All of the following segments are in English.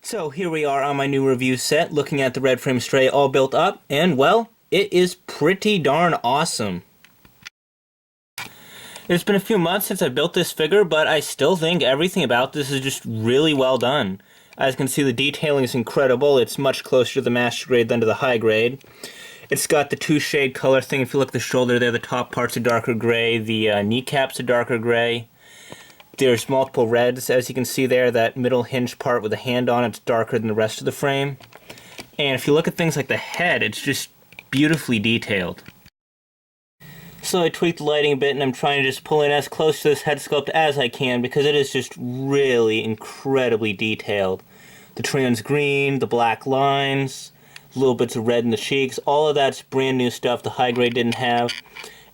So here we are on my new review set, looking at the Red Frame Stray all built up, and well, it is pretty darn awesome. It's been a few months since I built this figure, but I still think everything about this is just really well done. As you can see, the detailing is incredible. It's much closer to the master grade than to the high grade. It's got the two-shade color thing. If you look at the shoulder there, the top part's a darker gray, the kneecap's a darker gray. There's multiple reds, as you can see there. That middle hinge part with the hand on it's darker than the rest of the frame. And if you look at things like the head, it's just beautifully detailed. So I tweaked the lighting a bit, and I'm trying to just pull in as close to this head sculpt as I can, because it is just really incredibly detailed. The trans green, the black lines, little bits of red in the cheeks, all of that's brand new stuff the high grade didn't have.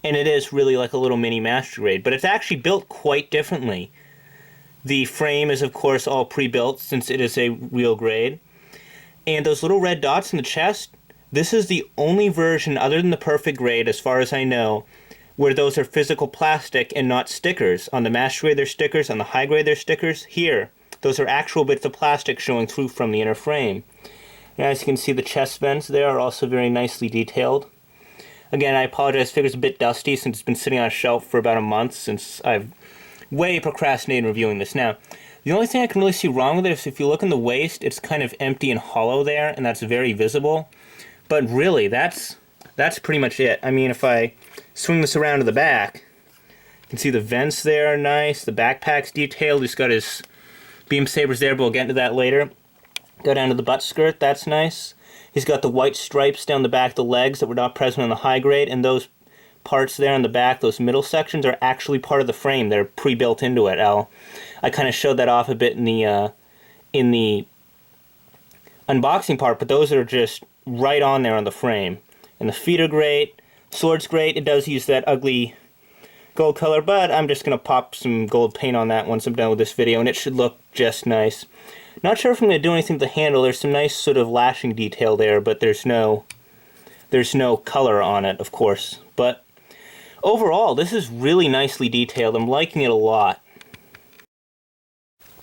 And it is really like a little mini master grade, but it's actually built quite differently. The frame is of course all pre-built since it is a real grade. And those little red dots in the chest, this is the only version other than the perfect grade, as far as I know, where those are physical plastic and not stickers. On the master grade they're stickers, on the high grade they're stickers. Here, those are actual bits of plastic showing through from the inner frame. And as you can see, the chest vents there are also very nicely detailed. Again, I apologize, the figure's a bit dusty since it's been sitting on a shelf for about a month since I've way procrastinated reviewing this. Now, the only thing I can really see wrong with it is if you look in the waist, it's kind of empty and hollow there, and that's very visible. But really, that's pretty much it. I mean, if I swing this around to the back, you can see the vents there are nice, the backpack's detailed, he's got his beam sabers there, but we'll get into that later. Go down to the butt skirt, that's nice. He's got the white stripes down the back of the legs that were not present on the high grade, and those parts there on the back, those middle sections, are actually part of the frame. They're pre-built into it. I kind of showed that off a bit in the unboxing part, but those are just right on there on the frame. And the feet are great. Sword's great. It does use that ugly gold color, but I'm just going to pop some gold paint on that once I'm done with this video, and it should look just nice. Not sure if I'm going to do anything with the handle. There's some nice sort of lashing detail there, but there's no color on it, of course. But overall, this is really nicely detailed. I'm liking it a lot.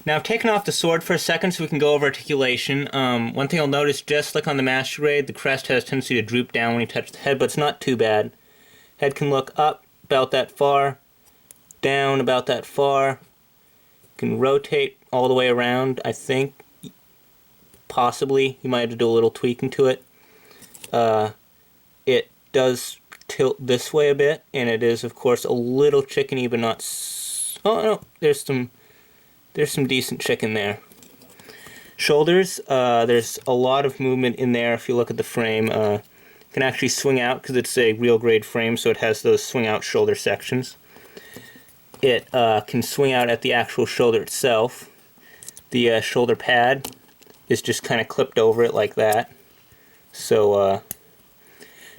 Now, I've taken off the sword for a second so we can go over articulation. One thing I'll notice, just like on the master grade, the crest has a tendency to droop down when you touch the head, but it's not too bad. Head can look up about that far, down about that far. Can rotate all the way around, I think. Possibly. You might have to do a little tweaking to it. It does tilt this way a bit, and it is, of course, a little chickeny, but not... Oh, no, there's some decent chicken there. Shoulders, there's a lot of movement in there if you look at the frame. It can actually swing out because it's a real grade frame, so it has those swing out shoulder sections. It can swing out at the actual shoulder itself. The shoulder pad is just kind of clipped over it like that. So,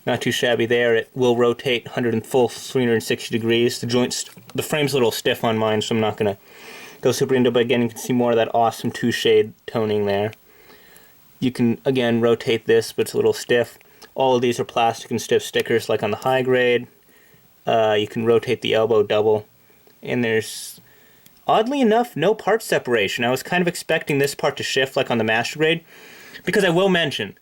not too shabby there. It will rotate 360 degrees. The frame's a little stiff on mine, so I'm not going to go super into it, but again, you can see more of that awesome two-shade toning there. You can, again, rotate this, but it's a little stiff. All of these are plastic and stiff stickers, like on the high grade. You can rotate the elbow double. And there's, oddly enough, no part separation. I was kind of expecting this part to shift like on the master grade, because I will mention,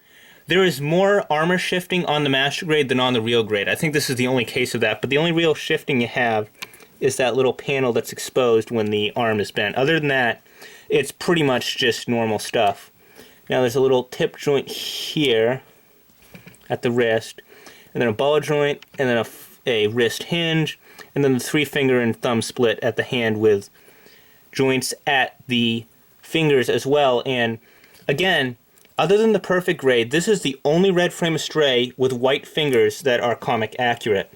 there is more armor shifting on the master grade than on the real grade. I think this is the only case of that, but the only real shifting you have is that little panel that's exposed when the arm is bent. Other than that, it's pretty much just normal stuff. Now there's a little tip joint here at the wrist, and then a ball joint, and then a wrist hinge, and then the 3-finger and thumb split at the hand with joints at the fingers as well. And again, other than the perfect grade, this is the only Red Frame Stray with white fingers that are comic accurate.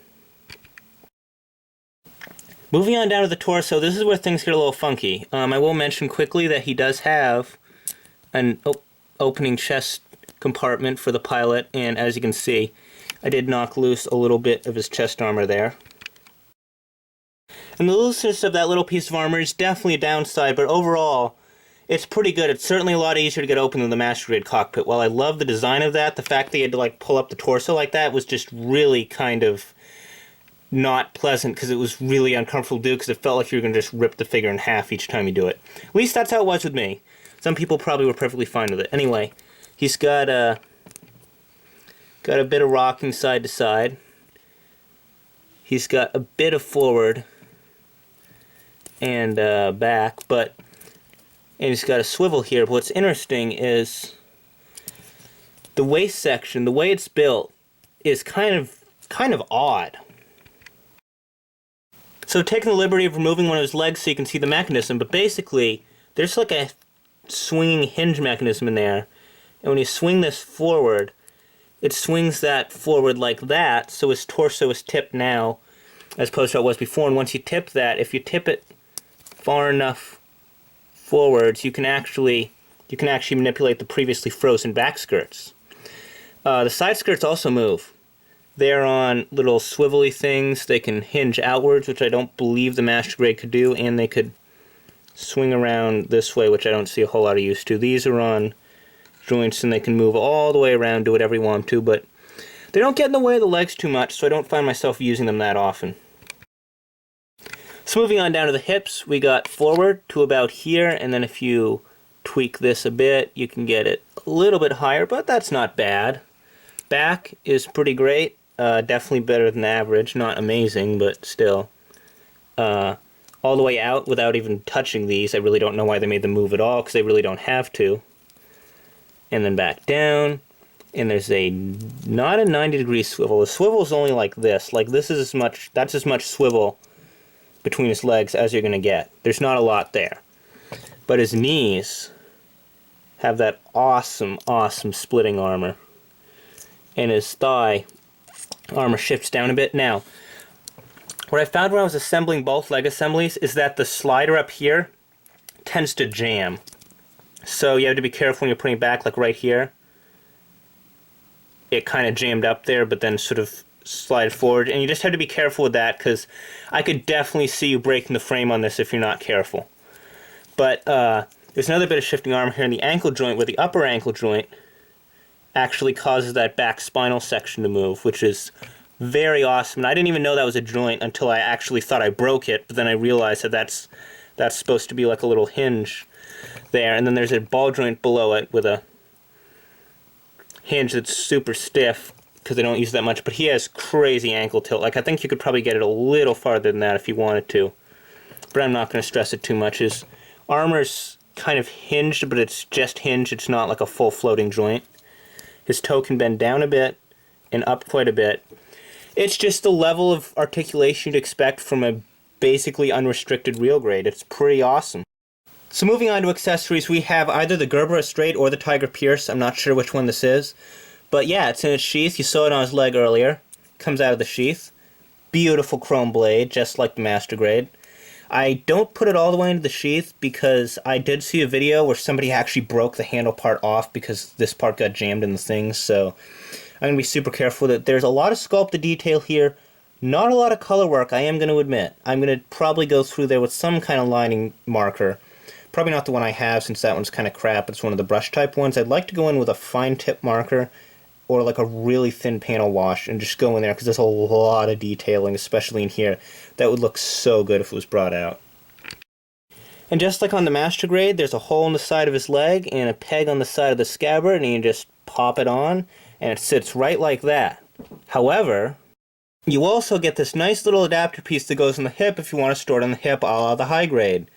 Moving on down to the torso, this is where things get a little funky. I will mention quickly that he does have an opening chest compartment for the pilot, and as you can see, I did knock loose a little bit of his chest armor there. And the looseness of that little piece of armor is definitely a downside, but overall, it's pretty good. It's certainly a lot easier to get open than the master grade cockpit. While I love the design of that, the fact that you had to like pull up the torso like that was just really kind of not pleasant, because it was really uncomfortable to do, because it felt like you were going to just rip the figure in half each time you do it. At least that's how it was with me. Some people probably were perfectly fine with it. Anyway, he's got a bit of rocking side to side. He's got a bit of forward and back, and he's got a swivel here. But what's interesting is the waist section, the way it's built, is kind of odd. So taking the liberty of removing one of his legs so you can see the mechanism, but basically there's like a swinging hinge mechanism in there, and when you swing this forward, it swings that forward like that, so his torso is tipped now as opposed to how it was before. And once you tip that, if you tip it far enough forwards, you can actually manipulate the previously frozen back skirts. The side skirts also move. They're on little swivelly things. They can hinge outwards, which I don't believe the Master Grade could do, and they could swing around this way, which I don't see a whole lot of use to. These are on joints, and they can move all the way around, do whatever you want them to, but they don't get in the way of the legs too much, so I don't find myself using them that often. So moving on down to the hips, we got forward to about here, and then if you tweak this a bit, you can get it a little bit higher, but that's not bad. Back is pretty great, definitely better than average, not amazing, but still. All the way out without even touching these. I really don't know why they made them move at all, because they really don't have to. And then back down, and there's not a 90-degree swivel. The swivel is only like this. Like this is that's as much swivel between his legs as you're going to get. There's not a lot there. But his knees have that awesome, awesome splitting armor. And his thigh armor shifts down a bit. Now, what I found when I was assembling both leg assemblies is that the slider up here tends to jam. So you have to be careful when you're putting it back, like right here. It kind of jammed up there, but then sort of slide forward. And you just have to be careful with that, because I could definitely see you breaking the frame on this if you're not careful. But there's another bit of shifting armor here in the ankle joint, where the upper ankle joint actually causes that back spinal section to move, which is very awesome. And I didn't even know that was a joint until I actually thought I broke it, but then I realized that that's supposed to be like a little hinge there. And then there's a ball joint below it with a hinge that's super stiff because they don't use that much, but he has crazy ankle tilt. Like, I think you could probably get it a little farther than that if you wanted to, but I'm not going to stress it too much. His armor's kind of hinged, but it's just hinged. It's not like a full floating joint. His toe can bend down a bit and up quite a bit. It's just the level of articulation you'd expect from a basically unrestricted real grade. It's pretty awesome. So moving on to accessories, we have either the Gerber Straight or the Tiger Pierce. I'm not sure which one this is. But yeah, it's in its sheath. You saw it on his leg earlier. Comes out of the sheath. Beautiful chrome blade, just like the Master Grade. I don't put it all the way into the sheath because I did see a video where somebody actually broke the handle part off because this part got jammed in the thing, so I'm going to be super careful with it. There's a lot of sculpted detail here, not a lot of color work, I am going to admit. I'm going to probably go through there with some kind of lining marker. Probably not the one I have, since that one's kind of crap. It's one of the brush type ones. I'd like to go in with a fine tip marker or like a really thin panel wash and just go in there, because there's a lot of detailing, especially in here, that would look so good if it was brought out. And just like on the Master Grade, there's a hole in the side of his leg and a peg on the side of the scabbard, and you just pop it on and it sits right like that. However, you also get this nice little adapter piece that goes on the hip if you want to store it on the hip, a la the High Grade.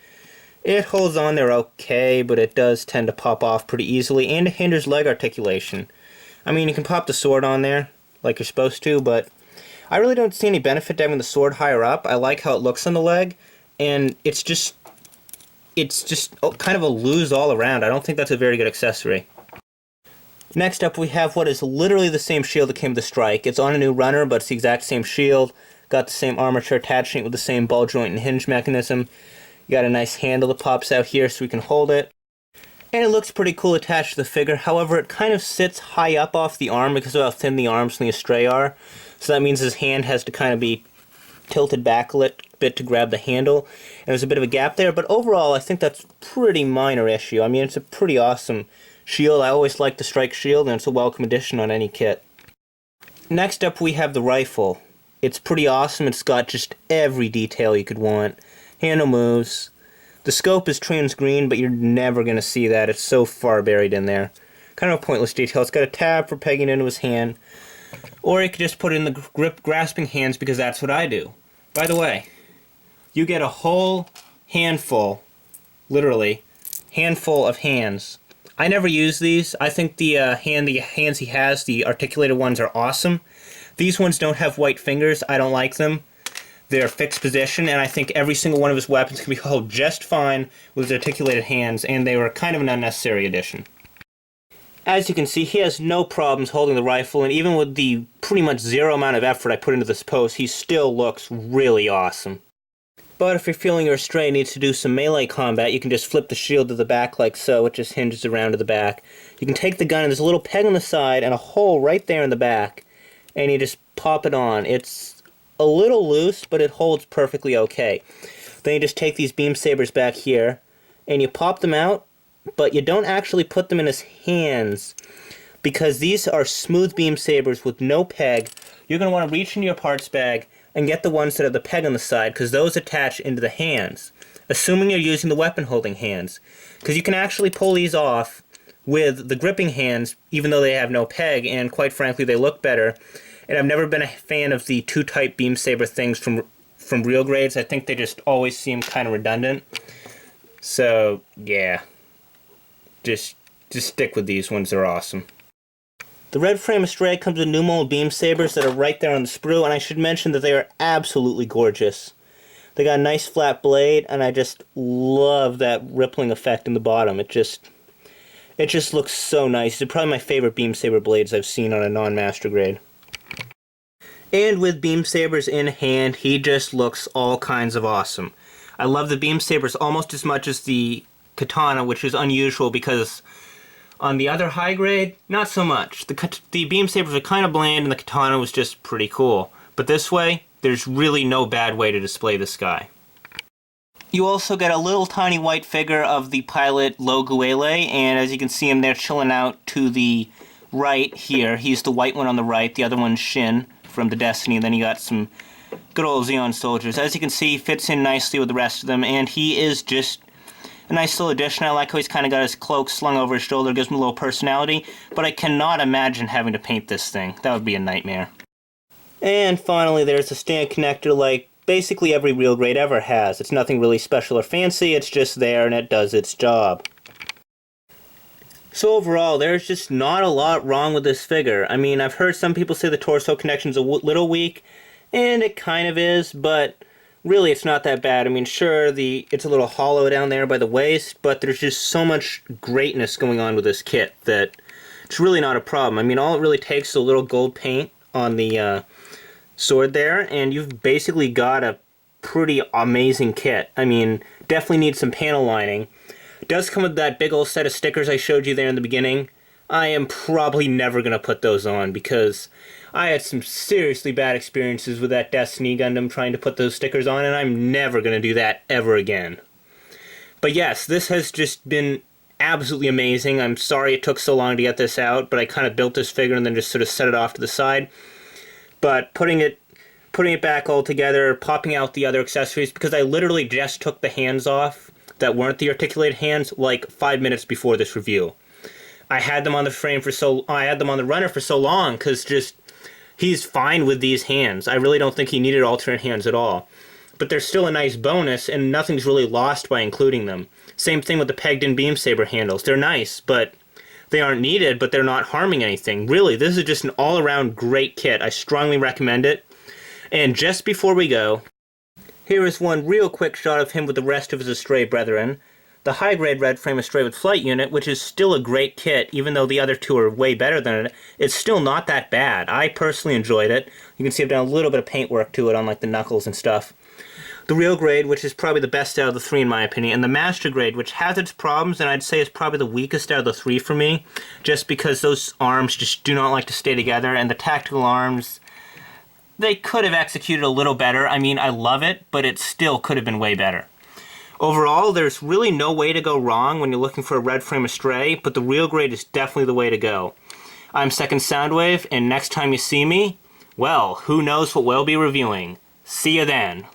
It holds on there okay, but it does tend to pop off pretty easily, and it hinders leg articulation. I mean, you can pop the sword on there, like you're supposed to, but I really don't see any benefit to having the sword higher up. I like how it looks on the leg, and it's just kind of a lose all around. I don't think that's a very good accessory. Next up, we have what is literally the same shield that came with the Strike. It's on a new runner, but it's the exact same shield. Got the same armature attaching it with the same ball joint and hinge mechanism. You got a nice handle that pops out here so we can hold it. And it looks pretty cool attached to the figure. However, it kind of sits high up off the arm because of how thin the arms from the Astray are. So that means his hand has to kind of be tilted back a bit to grab the handle. And there's a bit of a gap there, but overall I think that's a pretty minor issue. I mean, it's a pretty awesome shield. I always like the Strike shield, and it's a welcome addition on any kit. Next up, we have the rifle. It's pretty awesome. It's got just every detail you could want. Handle moves. The scope is trans-green, but you're never going to see that. It's so far buried in there. Kind of a pointless detail. It's got a tab for pegging into his hand. Or you could just put it in the grip grasping hands, because that's what I do. By the way, you get a whole handful, literally, handful of hands. I never use these. I think the hands he has, the articulated ones, are awesome. These ones don't have white fingers. I don't like them. They're fixed position, and I think every single one of his weapons can be held just fine with his articulated hands, and they were kind of an unnecessary addition. As you can see, he has no problems holding the rifle, and even with the pretty much zero amount of effort I put into this pose, he still looks really awesome. But if you're feeling your Stray needs to do some melee combat, you can just flip the shield to the back like so. It just hinges around to the back. You can take the gun, and there's a little peg on the side and a hole right there in the back, and you just pop it on. It's a little loose, but it holds perfectly okay. Then you just take these beam sabers back here, and you pop them out, but you don't actually put them in his hands, because these are smooth beam sabers with no peg. You're going to want to reach into your parts bag and get the ones that have the peg on the side, because those attach into the hands, assuming you're using the weapon holding hands, because you can actually pull these off with the gripping hands, even though they have no peg, and quite frankly they look better. And I've never been a fan of the two-type beam saber things from real grades. I think they just always seem kind of redundant. So yeah, just stick with these ones. They're awesome. The Red Frame Stray comes with new mold beam sabers that are right there on the sprue, and I should mention that they are absolutely gorgeous. They got a nice flat blade, and I just love that rippling effect in the bottom. It just looks so nice. They're probably my favorite beam saber blades I've seen on a non-master grade. And with beam sabers in hand, he just looks all kinds of awesome. I love the beam sabers almost as much as the katana, which is unusual because on the other high grade, not so much. The beam sabers are kind of bland, and the katana was just pretty cool. But this way, there's really no bad way to display this guy. You also get a little tiny white figure of the pilot Loguele, and as you can see him there chilling out to the right here. He's the white one on the right, the other one's Shin from the Destiny, and then you got some good old Zeon soldiers. As you can see, he fits in nicely with the rest of them, and he is just a nice little addition. I like how he's kind of got his cloak slung over his shoulder, gives him a little personality, but I cannot imagine having to paint this thing. That would be a nightmare. And finally, there's a stand connector like basically every real grade ever has. It's nothing really special or fancy, it's just there and it does its job. So overall, there's just not a lot wrong with this figure. I mean, I've heard some people say the torso connection's a little weak, and it kind of is, but really it's not that bad. I mean, sure, it's a little hollow down there by the waist, but there's just so much greatness going on with this kit that it's really not a problem. I mean, all it really takes is a little gold paint on the sword there, and you've basically got a pretty amazing kit. I mean, definitely needs some panel lining. It does come with that big old set of stickers I showed you there in the beginning. I am probably never going to put those on because I had some seriously bad experiences with that Destiny Gundam trying to put those stickers on, and I'm never going to do that ever again. But yes, this has just been absolutely amazing. I'm sorry it took so long to get this out, but I kind of built this figure and then just sort of set it off to the side. But putting it back all together, popping out the other accessories, because I literally just took the hands off that weren't the articulated hands like 5 minutes before this review. I had them on the runner for so long because just he's fine with these hands. I really don't think he needed alternate hands at all. But they're still a nice bonus, and nothing's really lost by including them. Same thing with the pegged-in beam saber handles. They're nice, but they aren't needed, but they're not harming anything. Really, this is just an all-around great kit. I strongly recommend it. And just before we go, here is one real quick shot of him with the rest of his Astray brethren. The high-grade Red Frame Astray with Flight Unit, which is still a great kit, even though the other two are way better than it. It's still not that bad. I personally enjoyed it. You can see I've done a little bit of paint work to it on like the knuckles and stuff. The real grade, which is probably the best out of the three in my opinion, and the master grade, which has its problems, and I'd say is probably the weakest out of the three for me, just because those arms just do not like to stay together, and the tactical arms, they could have executed a little better. I mean, I love it, but it still could have been way better. Overall, there's really no way to go wrong when you're looking for a Red Frame Astray, but the real grade is definitely the way to go. I'm Second Soundwave, and next time you see me, well, who knows what we'll be reviewing. See you then.